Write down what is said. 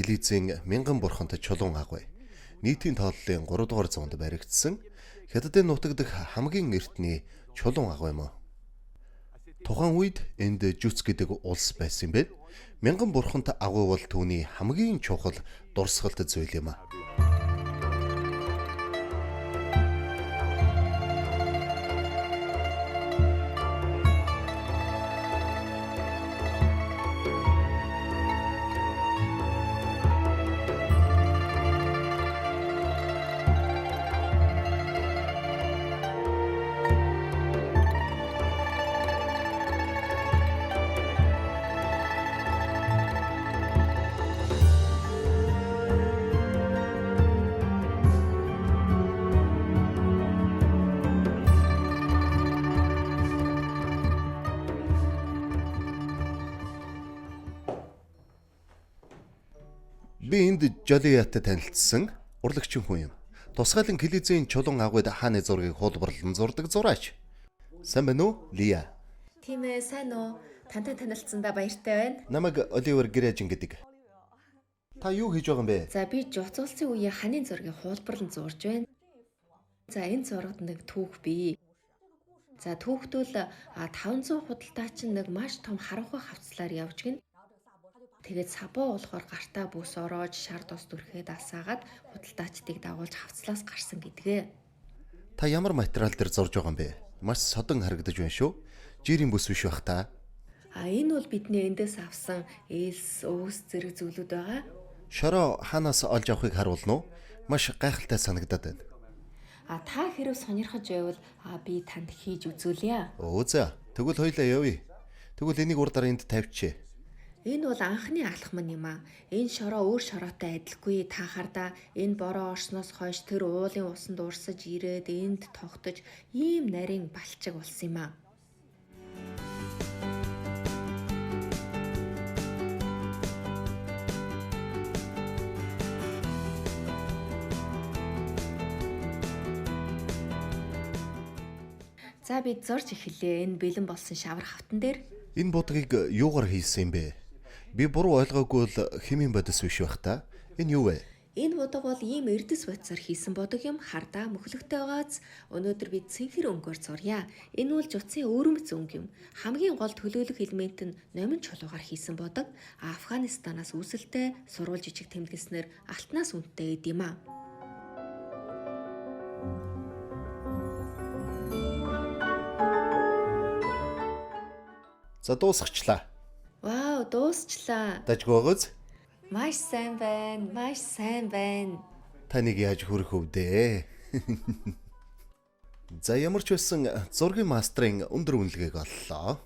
Филизийн мянган бурханд чулуун агуй. Нийтийн тооллын 3 дугаар зуунд баригдсан Хятадын нутаг дэх хамгийн эртний чулуун агуй юм. Тухайн үед энд Жүц гэдэг улс байсан юм бэ. Мянган бурханд агуй бол түүний хамгийн чухал дурсгалт зүйл юм. Би энд Жолияттай танилцсан урлагчин хүн юм. Тусгайлан Филизийн чулуун агуйд хааны зургийг хуулбарлан зурдаг зураач. Сайн байна уу, Лия? Тийм ээ, сайн уу? Тантай танилцсандаа баяртай байна. Намайг Оливер Грэжин гэдэг. Та юу хийж байгаа юм бэ? За би Жуц улсын үеийн ханын зургийг хуулбарлан зурж байна. За энэ зурагт нэг түүх бий. За түүхдүүл 500 худалдаачин нэг маш том харанхуй хавцлаар явж гин. Тэгээд сабуу болохоор гартаа бүс ороож шар тус дүрхээд алсаагаад худалдаачдыг дагуулж хавцлаас гарсан гэдгээ. Та ямар материал дээр зурж байгаа юм бэ? Маш содон харагдаж байна шүү. Жирийн бүс биш бах та. Энэ бол бидний эндээс авсан ээлс, өөс зэрэг зүйлүүд байгаа. Шороо хаанаас олж авахыг харуулна уу? Маш гайхалтай санагдаад байна. Та хэрэг сонирхож байвал би танд хийж үзүүлье. Өө за, тэгвэл хоёлаа явъя. Тэгвэл энийг урд дараа энд тавьчих. Энэ бол анхны алхам юм аа. Энэ шороо өөр шороотой адилгүй. Та хардаа энэ бороо орсноос хойш тэр уулын усанд урсаж ирээд энд тогтож ийм нарийн балчиг болсон юм аа. За бид зурж эхэллээ. Энэ бэлэн болсон шавар хавтан дээр. Энэ будгийг юугаар хийсэн юм бэ? Би буруу ойлгоогүй бол хэмээн бодис биш бах та. Энэ юу вэ? Энэ будаг бол ийм эрдэс бодисоор хийсэн будаг юм. Хардаа мөхлөгтэй байгааз өнөөдөр бид цэнхэр өнгөөр зурья. Энэ бол Жуцын өвөрмц өнгө юм. Хамгийн гол төлөөлөх элемент нь номин чулуугаар хийсэн будаг. Афганистанаас үүсэлтэй сурвал жижиг тэмдэглэснээр алтнаас үнэтэй гэд юм аа. За дуусгачлаа. Вау, дуусчлаа. Дажгоогоц. Маш сайн байна. Маш сайн байна. Таныг яаж хүрэх өвдөө? За ямар ч байсан зургийн мастрын өндөр үнэлгээг оллоо.